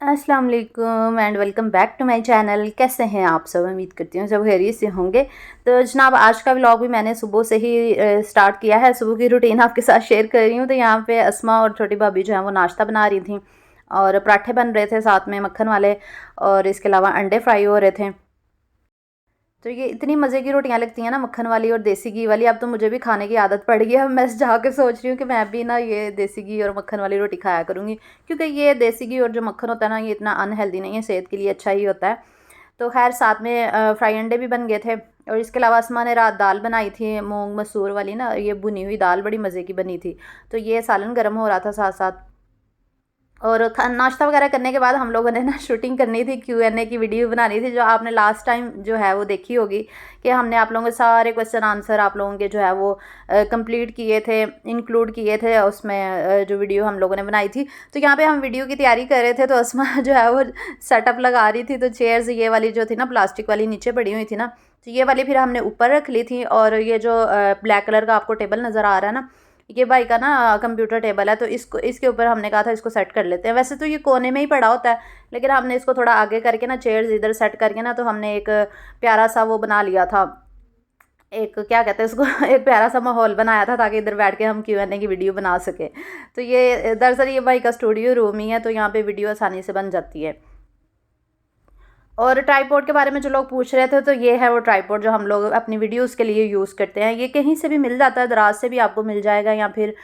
अस्सलाम वालेकुम and welcome back to my channel. कैसे हैं आप सब? उम्मीद करती हूँ सब खैरियत से होंगे। तो जनाब, आज का व्लॉग भी मैंने सुबह से ही स्टार्ट किया है। सुबह की रूटीन आपके साथ शेयर कर रही हूँ। तो यहाँ पे अस्मा और छोटी भाभी जो है वो नाश्ता बना रही थी और पराठे बन रहे थे साथ में मक्खन वाले, और इसके अलावा अंडे फ्राई हो रहे थे। तो ये इतनी मज़े की रोटियां लगती हैं ना, मक्खन वाली और देसी घी वाली। अब तो मुझे भी खाने की आदत पड़ गई है। अब मैं जाके सोच रही हूँ कि मैं भी ना ये देसी घी और मक्खन वाली रोटी खाया करूँगी, क्योंकि ये देसी घी और जो मक्खन होता है ना, ये इतना अनहेल्दी नहीं है, सेहत के लिए अच्छा ही होता है। तो खैर, साथ में फ्राई अंडे भी बन गए थे। और इसके अलावा असमा ने रात दाल बनाई थी, मूंग मसूर वाली ना, ये भुनी हुई दाल बड़ी मज़े की बनी थी। तो ये सालन गर्म हो रहा था साथ साथ। और नाश्ता वगैरह करने के बाद हम लोगों ने ना शूटिंग करनी थी, Q&A की वीडियो बनानी थी, जो आपने लास्ट टाइम जो है वो देखी होगी कि हमने आप लोगों के सारे क्वेश्चन आंसर आप लोगों के जो है वो कंप्लीट किए थे, इंक्लूड किए थे उसमें, जो वीडियो हम लोगों ने बनाई थी। तो यहाँ पे हम वीडियो की तैयारी कर रहे थे, तो असमा जो है वो सेटअप लगा रही थी। तो चेयर्स ये वाली जो थी ना, प्लास्टिक वाली नीचे पड़ी हुई थी ना, तो ये वाली फिर हमने ऊपर रख ली थी। और ये जो ब्लैक कलर का आपको टेबल नज़र आ रहा है ना, ये भाई का ना कंप्यूटर टेबल है, तो इसको इसके ऊपर हमने कहा था इसको सेट कर लेते हैं। वैसे तो ये कोने में ही पड़ा होता है, लेकिन हमने इसको थोड़ा आगे करके ना, चेयर्स इधर सेट करके ना, तो हमने एक प्यारा सा वो बना लिया था, एक क्या कहते हैं उसको एक प्यारा सा माहौल बनाया था, ताकि इधर बैठ के हम Q&A की वीडियो बना सके। तो ये दरअसल ये भाई का स्टूडियो रूम ही है, तो यहाँ पे वीडियो आसानी से बन जाती है। और ट्राईपॉड के बारे में जो लोग पूछ रहे थे, तो ये है वो ट्राईपॉड जो हम लोग अपनी वीडियोस के लिए यूज़ करते हैं। ये कहीं से भी मिल जाता है, दराज से भी आपको मिल जाएगा, या फिर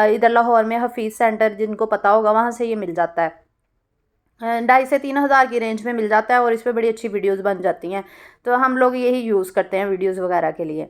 इधर लाहौर में हफीज़ सेंटर जिनको पता होगा वहाँ से ये मिल जाता है। 2,500 से 3,000 की रेंज में मिल जाता है, और इस पर बड़ी अच्छी वीडियोज़ बन जाती हैं। तो हम लोग यही यूज़ करते हैं वीडियोज़ वगैरह के लिए।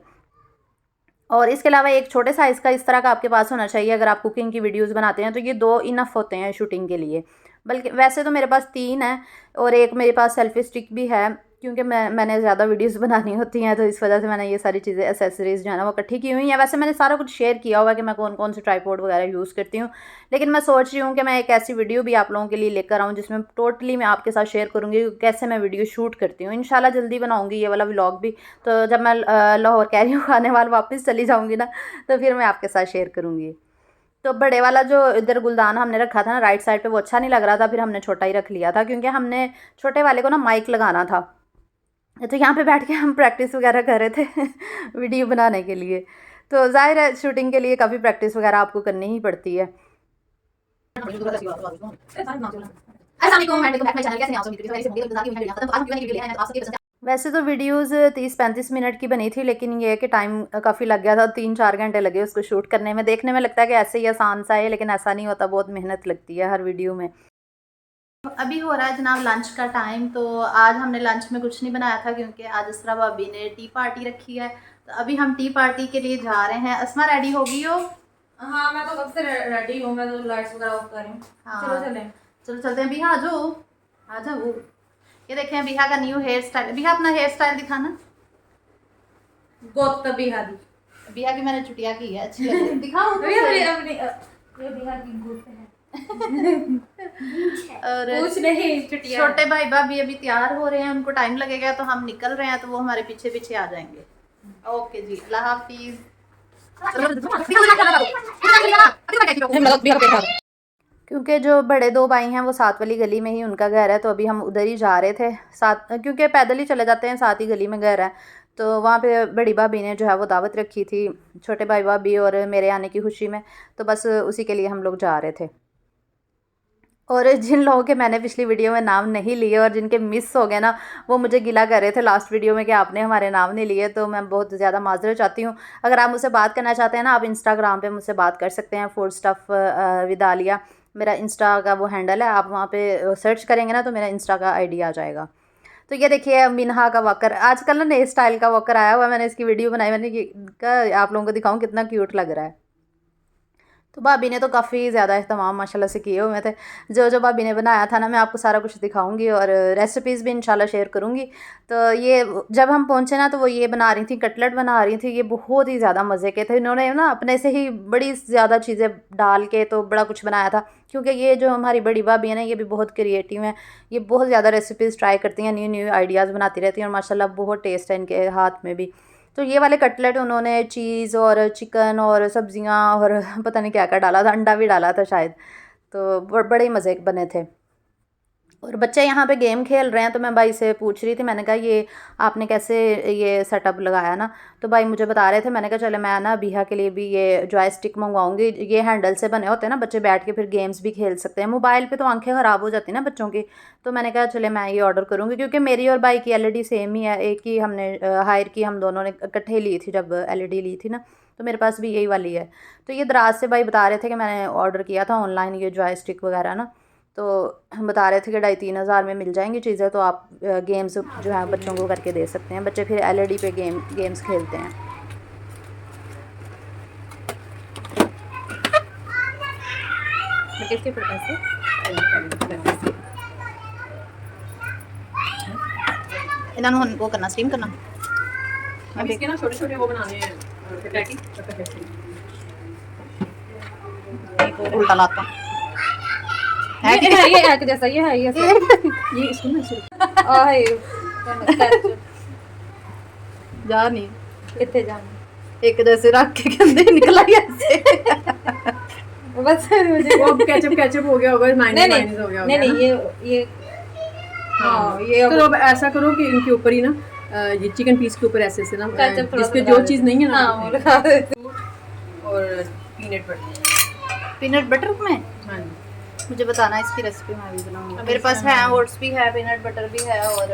और इसके अलावा एक छोटे साइज़ का इस तरह का आपके पास होना चाहिए। अगर आप कुकिंग की वीडियोस बनाते हैं तो ये 2 इनफ होते हैं शूटिंग के लिए। बल्कि वैसे तो मेरे पास 3 है, और एक मेरे पास सेल्फी स्टिक भी है, क्योंकि मैंने ज़्यादा वीडियोस बनानी होती हैं, तो इस वजह से मैंने ये सारी चीज़ें, एक्सेसरीज़ जो है ना वो इकट्ठी की हुई हैं। वैसे मैंने सारा कुछ शेयर किया हुआ है कि मैं कौन कौन से ट्राईपॉड वगैरह यूज़ करती हूँ, लेकिन मैं सोच रही हूँ कि मैं एक ऐसी वीडियो भी आप लोगों के लिए लेकर आऊँ जिसमें टोटली मैं आपके साथ शेयर करूँगी कि कैसे मैं वीडियो शूट करती हूँ। इंशाल्लाह जल्दी बनाऊँगी ये वाला व्लॉग भी। तो जब मैं लाहौर कह रही हूँ, खाने वाल वापस चली जाऊँगी ना, तो फिर मैं आपके साथ शेयर करूँगी। तो बड़े वाला जो इधर गुलदान हमने रखा था ना राइट साइड पे, वो अच्छा नहीं लग रहा था, फिर हमने छोटा ही रख लिया था, क्योंकि हमने छोटे वाले को ना माइक लगाना था। तो यहाँ पे बैठ के हम प्रैक्टिस वगैरह कर रहे थे वीडियो बनाने के लिए। तो ज़ाहिर है शूटिंग के लिए काफ़ी प्रैक्टिस वगैरह आपको करनी ही पड़ती है। वैसे तो वीडियोस 30-35 मिनट की बनी थी, लेकिन ये है कि टाइम काफ़ी लग गया था, 3-4 घंटे लगे उसको शूट करने में। देखने में लगता है कि ऐसे ही आसान सा है, लेकिन ऐसा नहीं होता, बहुत मेहनत लगती है हर वीडियो में। अभी हो रहा है जनाब लंच का टाइम। तो आज हमने लंच में कुछ नहीं बनाया था, क्योंकि आज असरा भाभी ने टी पार्टी रखी है। तो अभी हम टी पार्टी के लिए जा रहे हैं। असमा रेडी हो गई हो? हाँ, मैं तो कब से रेडी हूँ। मैं तो लाइट्स वगैरह ऑफ कर रही हूँ। हाँ, चलो चलें। चलो चलते हैं। बिहा आ जाओ, आ जाओ। ये देखें बिहा का न्यू हेयर स्टाइल। बिहा अपना हेयर स्टाइल दिखाना। गोत बिहारी बिहा की मैंने छुट्टियाँ की है, अच्छी लग रही है। दिखाओ तो अभी अपनी सही। अपनी ये बिहार की गोत है। और कुछ नहीं, छुट्टियाँ छोटे भाई भाभी अभी तैयार हो रहे हैं, उनको टाइम लगेगा, तो हम निकल रहे हैं, तो वो हमारे पीछे पीछे आ जाएंगे। ओके जी, अल्लाह हाफिज। क्योंकि जो बड़े 2 भाई हैं वो साथ वाली गली में ही उनका घर है, तो अभी हम उधर ही जा रहे थे साथ, क्योंकि पैदल ही चले जाते हैं, साथ ही गली में घर है। तो वहाँ पे बड़ी भाभी ने जो है वो दावत रखी थी, छोटे भाई भाभी और मेरे आने की खुशी में, तो बस उसी के लिए हम लोग जा रहे थे। और जिन लोगों के मैंने पिछली वीडियो में नाम नहीं लिए और जिनके मिस हो गए ना, वो मुझे गिला कर रहे थे लास्ट वीडियो में कि आपने हमारे नाम नहीं लिए। तो मैं बहुत ज़्यादा माजरत चाहती हूँ। अगर आप मुझसे बात करना चाहते हैं ना, आप इंस्टाग्राम पे मुझसे बात कर सकते हैं, फूड स्टफ़ विद आलिया मेरा इंस्टा का वो हैंडल है। आप वहाँ पे सर्च करेंगे ना, तो मेरा इंस्टा का आईडी आ जाएगा। तो ये देखिए मिनहा का वॉकर, आजकल ना नए स्टाइल का वॉकर आया हुआ है। मैंने इसकी वीडियो बनाई, मैंने कहा आप लोगों को दिखाऊँ कितना क्यूट लग रहा है। तो भाभी ने तो काफ़ी ज़्यादा अहतमाम माशाल्लाह से किए हुए थे। जो जो भाभी ने बनाया था ना, मैं आपको सारा कुछ दिखाऊंगी, और रेसिपीज़ भी इंशाल्लाह शेयर करूंगी। तो ये जब हम पहुंचे ना, तो वो ये बना रही थी, कटलेट बना रही थी। ये बहुत ही ज़्यादा मज़े के थे। इन्होंने ना अपने से ही बड़ी ज़्यादा चीज़ें डाल के तो बड़ा कुछ बनाया था, क्योंकि ये जो हमारी बड़ी भाभी है ना, ये भी बहुत क्रिएटिव हैं। ये बहुत ज़्यादा रेसिपीज़ ट्राई करती हैं, न्यू न्यू आइडियाज़ बनाती रहती हैं, और माशाल्लाह बहुत टेस्ट है इनके हाथ में भी। तो ये वाले कटलेट उन्होंने चीज़ और चिकन और सब्जियां और पता नहीं क्या क्या डाला था, अंडा भी डाला था शायद। तो बड़े मज़े के बने थे। और बच्चे यहाँ पे गेम खेल रहे हैं, तो मैं भाई से पूछ रही थी, मैंने कहा ये आपने कैसे ये सेटअप लगाया ना, तो भाई मुझे बता रहे थे। मैंने कहा चले मैं ना बिहा के लिए भी ये जॉयस्टिक मंगवाऊंगी, ये हैंडल से बने होते हैं ना, बच्चे बैठ के फिर गेम्स भी खेल सकते हैं। मोबाइल पे तो आंखें ख़राब हो जाती हैं ना बच्चों की, तो मैंने कहा चले मैं ये ऑर्डर करूँगी, क्योंकि मेरी और भाई की एलईडी सेम ही है, एक ही हमने हायर की, हम दोनों ने इकट्ठे ली थी जब एलईडी ली थी ना, तो मेरे पास भी यही वाली है। तो ये दराज से भाई बता रहे थे कि मैंने ऑर्डर किया था ऑनलाइन ये जॉयस्टिक वगैरह ना, तो हम बता रहे थे कि 2,500-3,000 में मिल जाएंगी चीज़ें, तो आप गेम्स जो है बच्चों को करके दे सकते हैं, बच्चे फिर एलईडी पे गेम्स खेलते हैं। किसके फिर पैसे इन्होंने हुन वो करना स्टीम करना अब इसके ना छोटे छोटे वो बनाने हैं पैकेट उल्टा लाता है कि ये है कि जैसा ये है ये इसको ना सिर्फ आए जा नहीं कितने जाना एक जैसे रख के गंदे निकला ऐसे बस मुझे वो अब केचप हो गया होगा, माइनस हो गया होगा। नहीं ये हाँ ये तो अब ऐसा करो कि इनके ऊपर ही ना ये चिकन पीस के ऊपर ऐसे ना जिसपे जो चीज़ नहीं है ना और पीनट बटर में हाँ जी मुझे बताना इसकी रेसिपी मैं भी बनाऊंगी। मेरे पास है ओट्स भी है, पीनट बटर भी है और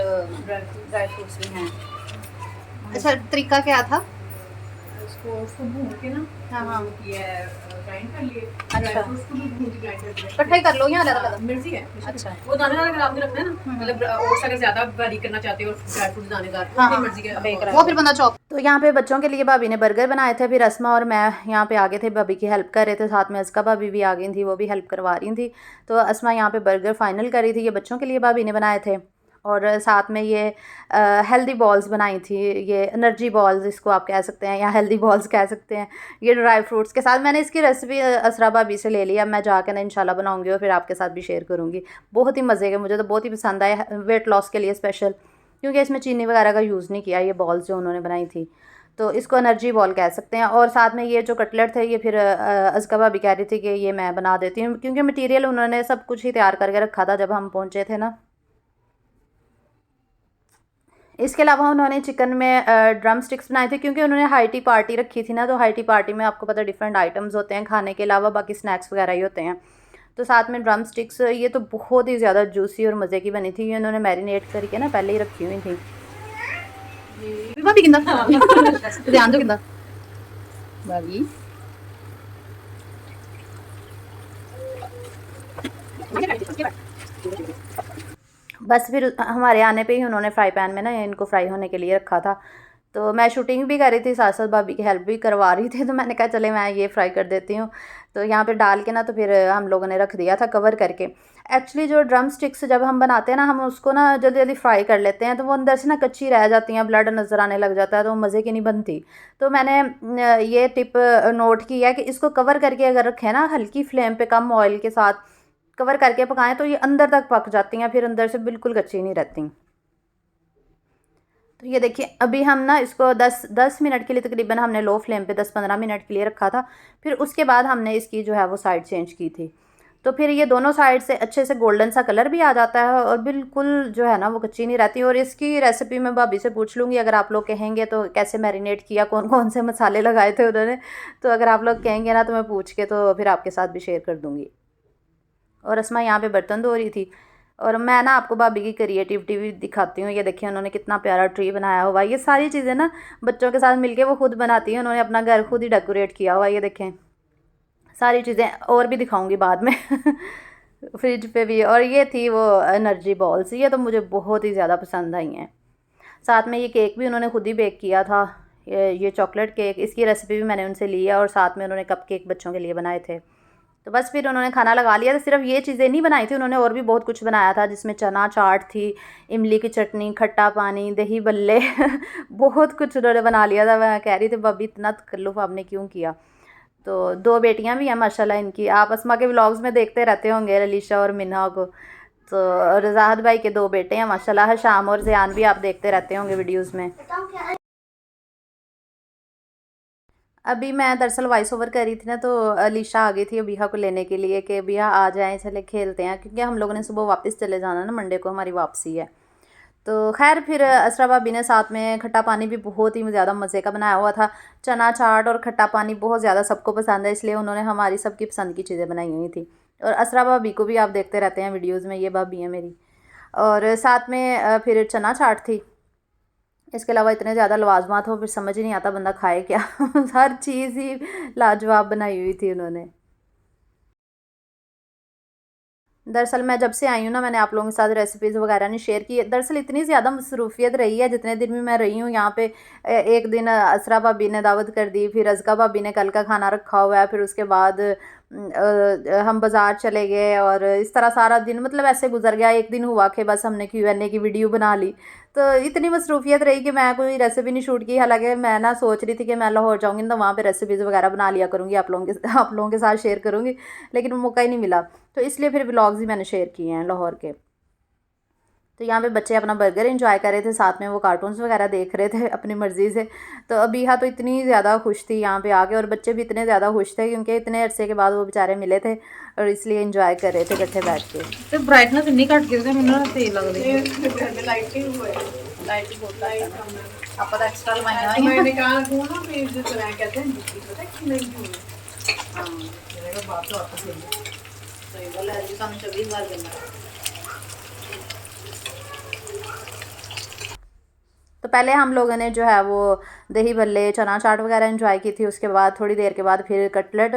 ड्राई फ्रूट्स भी हैं। अच्छा तरीका क्या था? उसको भून के ना हाँ हाँ ये ग्राइंड कर लिए। अच्छा उसको भी भून के ग्राइंड कर लिए। इकट्ठा ही कर लो या अलग अलग? मिर्ची है। अच्छा वो दानेदार अगर आपने रखना है ना, मतलब ओट्स अगर ज्यादा बारीक करना चाहते हो और ड्राई फ्रूट दानेदार, हाँ, अपनी मर्जी के वो फिर बंदा चॉप। तो यहाँ पे बच्चों के लिए भाभी ने बर्गर बनाए थे, फिर अस्मा और मैं यहाँ पे आगे थे, भाभी की हेल्प कर रहे थे, साथ में अज़का भाभी भी आ गई थी, वो भी हेल्प करवा रही थी। तो अस्मा यहाँ पे बर्गर फाइनल कर रही थी, ये बच्चों के लिए भाभी ने बनाए थे, और साथ में ये हेल्दी बॉल्स बनाई थी, ये एनर्जी बॉल्स इसको आप कह सकते हैं या हेल्दी बॉल्स कह सकते हैं, ये ड्राई फ्रूट्स के साथ। मैंने इसकी रेसिपी असरा भाभी से ले ली, अब मैं जाकर ना इंशाल्लाह बनाऊंगी और फिर आपके साथ भी शेयर करूंगी। बहुत ही मज़े के, मुझे तो बहुत ही पसंद आए, वेट लॉस के लिए स्पेशल, क्योंकि इसमें चीनी वगैरह का यूज़ नहीं किया, ये बॉल्स जो उन्होंने बनाई थी, तो इसको एनर्जी बॉल कह सकते हैं। और साथ में ये जो कटलेट थे, ये फिर अज़का भाभी कह रही थी कि ये मैं बना देती हूँ, क्योंकि मटीरियल उन्होंने सब कुछ ही तैयार करके रखा था जब हम पहुँचे थे ना। इसके अलावा उन्होंने चिकन में ड्रम स्टिक्स बनाए थे, क्योंकि उन्होंने हाई टी पार्टी रखी थी ना, तो हाई टी पार्टी में आपको पता डिफरेंट आइटम्स होते हैं खाने के अलावा, बाकी स्नैक्स वगैरह ही होते हैं। तो साथ में ड्रम स्टिक्स, ये तो बहुत ही ज़्यादा जूसी और मज़े की बनी थी, ये उन्होंने मैरिनेट करके ना पहले ही रखी हुई थी। भाभी ध्यान दो किंदा भाभी बस फिर हमारे आने पे ही उन्होंने फ्राई पैन में ना इनको फ्राई होने के लिए रखा था। तो मैं शूटिंग भी कर रही थी, साथ साथ भाभी की हेल्प भी करवा रही थी, तो मैंने कहा चले मैं ये फ्राई कर देती हूँ। तो यहाँ पे डाल के ना तो फिर हम लोगों ने रख दिया था कवर करके। एक्चुअली जो ड्रम स्टिक्स जब हम बनाते हैं ना, हम उसको ना जल्दी जल्दी फ्राई कर लेते हैं, तो वो अंदर से ना कच्ची रह जाती हैं, ब्लड नज़र आने लग जाता है, तो मज़े की नहीं बनती। तो मैंने ये टिप नोट की है कि इसको कवर करके अगर रखें ना, हल्की फ्लेम पे कम ऑयल के साथ कवर करके पकाएं, तो ये अंदर तक पक जाती हैं, फिर अंदर से बिल्कुल कच्ची नहीं रहती। तो ये देखिए अभी हम ना इसको 10 मिनट के लिए तकरीबन हमने लो फ्लेम पे 10-15 मिनट के लिए रखा था। फिर उसके बाद हमने इसकी जो है वो साइड चेंज की थी, तो फिर ये दोनों साइड से अच्छे से गोल्डन सा कलर भी आ जाता है और बिल्कुल जो है ना वो कच्ची नहीं रहती। और इसकी रेसिपी मैं भाभी से पूछ लूँगी, अगर आप लोग कहेंगे तो कैसे मैरिनेट किया, कौन कौन से मसाले लगाए थे उन्होंने, तो अगर आप लोग कहेंगे ना तो मैं पूछ के तो फिर आपके साथ भी शेयर कर दूँगी। और अस्मा यहाँ पे बर्तन धो रही थी, और मैं ना आपको भाभी की क्रिएटिविटी भी दिखाती हूँ। ये देखिए उन्होंने कितना प्यारा ट्री बनाया हुआ है, ये सारी चीज़ें ना बच्चों के साथ मिलके वो खुद बनाती हैं, उन्होंने अपना घर खुद ही डेकोरेट किया हुआ है। ये देखें सारी चीज़ें, और भी दिखाऊंगी बाद में फ्रिज पे भी। और ये थी वो एनर्जी बॉल्स, ये तो मुझे बहुत ही ज़्यादा पसंद आई हैं। साथ में ये केक भी उन्होंने खुद ही बेक किया था, ये चॉकलेट केक, इसकी रेसिपी भी मैंने उनसे ली है, और साथ में उन्होंने कप केक बच्चों के लिए बनाए थे। तो बस फिर उन्होंने खाना लगा लिया था। सिर्फ ये चीज़ें नहीं बनाई थी उन्होंने, और भी बहुत कुछ बनाया था, जिसमें चना चाट थी, इमली की चटनी, खट्टा पानी, दही बल्ले बहुत कुछ उन्होंने बना लिया था। मैं कह रही थी भाभी इतना तकल्लुफ़ आपने क्यों किया। तो 2 बेटियां भी हैं माशाल्लाह इनकी, आप अस्मा के व्लॉग्स में देखते रहते होंगे अलीशा और मिन्हा को। तो रज़ाहत भाई के 2 बेटे हैं माशाल्लाह, शाम और ज़ियान भी आप देखते रहते होंगे वीडियोज़ में। अभी मैं दरअसल वॉइस ओवर कर रही थी ना, तो अलीशा आ गई थी अबीहा को लेने के लिए कि अबीहा आ जाएं, चले खेलते हैं, क्योंकि हम लोगों ने सुबह वापस चले जाना ना, मंडे को हमारी वापसी है। तो खैर फिर असरा भाभी ने साथ में खट्टा पानी भी बहुत ही ज़्यादा मज़े का बनाया हुआ था। चना चाट और खट्टा पानी बहुत ज़्यादा सबको पसंद है, इसलिए उन्होंने हमारी सबकी पसंद की चीज़ें बनाई हुई थी। और असरा भाभी को भी आप देखते रहते हैं वीडियोज़ में, ये भाभी है मेरी। और साथ में फिर चना चाट थी। इसके अलावा इतने ज़्यादा लवाजमात हो, फिर समझ ही नहीं आता बंदा खाए क्या। हर चीज़ ही लाजवाब बनाई हुई थी उन्होंने। दरअसल मैं जब से आई हूँ ना, मैंने आप लोगों के साथ रेसिपीज़ वगैरह नहीं शेयर की। दरअसल इतनी ज़्यादा मसरूफियत रही है जितने दिन भी मैं रही हूँ यहाँ पे। एक दिन असरा भाभी ने दावत कर दी, फिर अज़का भाभी ने कल का खाना रखा हुआ है, फिर उसके बाद हम बाज़ार चले गए, और इस तरह सारा दिन मतलब ऐसे गुजर गया। एक दिन हुआ कि बस हमने Q&A की वीडियो बना ली। तो इतनी मसरूफियत रही कि मैं कोई रेसिपी नहीं शूट की। हालांकि मैं ना सोच रही थी कि मैं लाहौर जाऊँगी तो वहाँ पे रेसिपीज़ वगैरह बना लिया करूँगी, आप लोगों के साथ शेयर करूँगी, लेकिन मौका ही नहीं मिला। तो इसलिए फिर व्लॉग्स ही मैंने शेयर किए हैं लाहौर के। तो यहाँ पे बच्चे अपना बर्गर एंजॉय कर रहे थे, साथ में वो कार्टून्स वगैरह देख रहे थे अपनी मर्ज़ी से। तो अबीहा तो इतनी ज़्यादा खुश थी यहाँ पे आके, और बच्चे भी इतने ज़्यादा खुश थे क्योंकि इतने अरसे के बाद वो बेचारे मिले थे, और इसलिए एंजॉय कर रहे थे इकट्ठे बैठ के। ਤੇ ਬ੍ਰਾਈਟਨੈਸ ਇੰਨੀ ਘੱਟ ਗਈ ਤੇ ਮੈਨੂੰ ਨਾ ਤੇਜ਼ ਲੱਗਦੀ ਹੈ। लाइटिंग हुआ है, ਲਾਈਟ ਬਹੁਤ लाइट ਲਾਈਟ कम है। ਆਪਾਂ ਤਾਂ ਐਕਸਟਰਾ ਲਵਾਈਆਂ तो ਹੋਈਆਂ। मैंने कहा हूँ ना, फिर जिस तरह कहते हैं जिसकी पता है कि नहीं हुई। हाँ, मेरे को बात तो आपको सही है। ਸਹੀ ਗੱਲ ਹੈ ਜੀ, ਸਾਨੂੰ 26 ਵਾਰ ਦੇਣਾ। तो पहले हम लोगों ने जो है वो दही भल्ले चना चाट वगैरह एंजॉय की थी। उसके बाद थोड़ी देर के बाद फिर कटलेट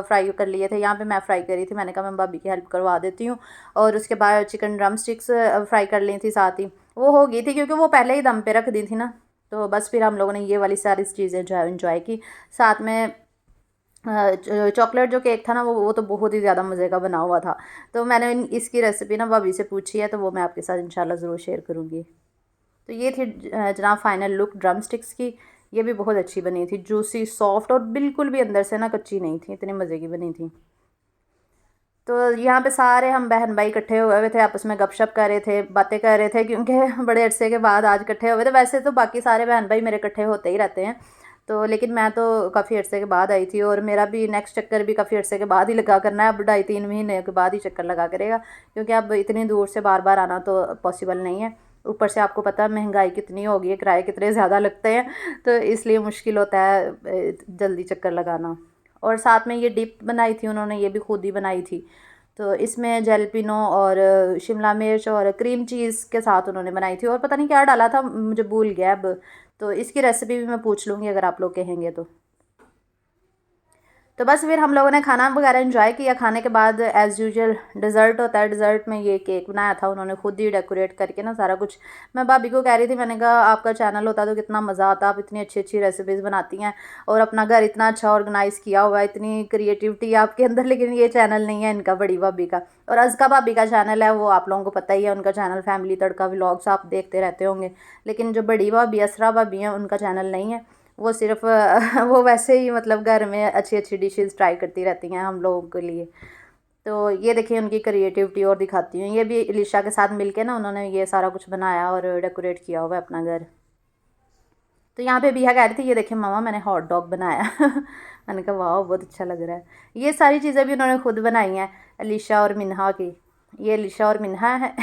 फ्राई कर लिए थे। यहाँ पे मैं फ्राई करी थी, मैंने कहा मैं भाभी की हेल्प करवा देती हूँ। और उसके बाद चिकन ड्रम स्टिक्स फ्राई कर ली थी साथ ही। वो हो गई थी क्योंकि वो पहले ही दम पे रख दी थी ना। तो बस फिर हम लोगों ने ये वाली सारी चीज़ें जो है एंजॉय की। साथ में चॉकलेट जो केक था ना, वो तो बहुत ही ज़्यादा मज़े का बना हुआ था। तो मैंने इसकी रेसिपी ना भाभी से पूछी है, तो वो मैं आपके साथ इंशाल्लाह ज़रूर शेयर करूँगी। तो ये थी जनाब फाइनल लुक ड्रम स्टिक्स की। ये भी बहुत अच्छी बनी थी, जूसी सॉफ्ट, और बिल्कुल भी अंदर से ना कच्ची नहीं थी, इतनी मज़े की बनी थी। तो यहाँ पे सारे हम बहन भाई इकट्ठे हुए हुए थे, आपस में गपशप कर रहे थे, बातें कर रहे थे, क्योंकि बड़े अरसे के बाद आज इकट्ठे हुए थे। वैसे तो बाकी सारे बहन भाई मेरे इकट्ठे होते ही रहते हैं, तो लेकिन मैं तो काफ़ी अरसे के बाद आई थी, और मेरा भी नेक्स्ट चक्कर भी काफ़ी अरसे के बाद ही लगा करना है। अब 2.5-3 महीने के बाद ही चक्कर लगा करेगा, क्योंकि अब इतनी दूर से बार बार आना तो पॉसिबल नहीं है। ऊपर से आपको पता है महंगाई कितनी हो गई है, किराए कितने ज़्यादा लगते हैं, तो इसलिए मुश्किल होता है जल्दी चक्कर लगाना। और साथ में ये डिप बनाई थी उन्होंने, ये भी खुद ही बनाई थी। तो इसमें जैलपिनो और शिमला मिर्च और क्रीम चीज़ के साथ उन्होंने बनाई थी, और पता नहीं क्या डाला था, मुझे भूल गया अब। तो इसकी रेसिपी भी मैं पूछ लूँगी अगर आप लोग कहेंगे तो। तो बस फिर हम लोगों ने खाना वगैरह एंजॉय किया। खाने के बाद एज़ यूजुअल डिज़र्ट होता है, डिज़र्ट में ये केक बनाया था उन्होंने खुद ही डेकोरेट करके ना सारा कुछ। मैं भाभी को कह रही थी, मैंने कहा आपका चैनल होता तो कितना मज़ा आता, आप इतनी अच्छी अच्छी रेसिपीज़ बनाती हैं और अपना घर इतना अच्छा ऑर्गेनाइज़ किया हुआ है, इतनी क्रिएटिविटी आपके अंदर, लेकिन ये चैनल नहीं है इनका, बड़ी भाभी का। और अज़का भाभी का चैनल है, वो आप लोगों को पता ही है, उनका चैनल फैमिली तड़का व्लॉग्स आप देखते रहते होंगे। लेकिन जो बड़ी भाभी असरा भाभी हैं, उनका चैनल नहीं है। वो सिर्फ वो वैसे ही मतलब घर में अच्छी अच्छी डिशेस ट्राई करती रहती हैं हम लोगों के लिए। तो ये देखिए उनकी क्रिएटिविटी और दिखाती हूँ। ये भी इलिशा के साथ मिलके ना उन्होंने ये सारा कुछ बनाया और डेकोरेट किया हुआ है अपना घर। तो यहाँ पे बिहा कह रही थी, ये देखिए मामा मैंने हॉट डॉग बनाया। मैंने कहा वाह बहुत अच्छा लग रहा है। ये सारी चीज़ें भी उन्होंने खुद बनाई हैं, अलीशा और मिन्हा की। ये अलीशा और मिन्हा है।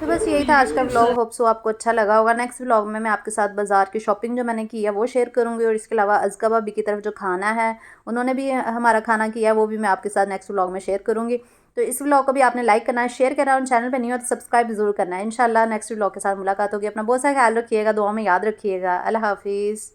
तो बस यही था आज का व्लॉग। होप सो आपको अच्छा लगा होगा। नेक्स्ट व्लॉग में मैं आपके साथ बाज़ार की शॉपिंग जो मैंने की है वो शेयर करूँगी, और इसके अलावा अज़का भाभी की तरफ जो खाना है उन्होंने भी हमारा खाना किया है, वो भी मैं आपके साथ नेक्स्ट व्लॉग में शेयर करूँगी। तो इस व्लॉग को भी आपने लाइक करना है, शेयर करना है, और चैनल पर नहीं हो तो सब्सक्राइब ज़रूर करना है। इंशाल्लाह नेक्स्ट व्लॉग के साथ मुलाकात होगी। अपना बहुत सा ख्याल रखिएगा, दुआ में याद रखिएगा। अल्लाह हाफिज़।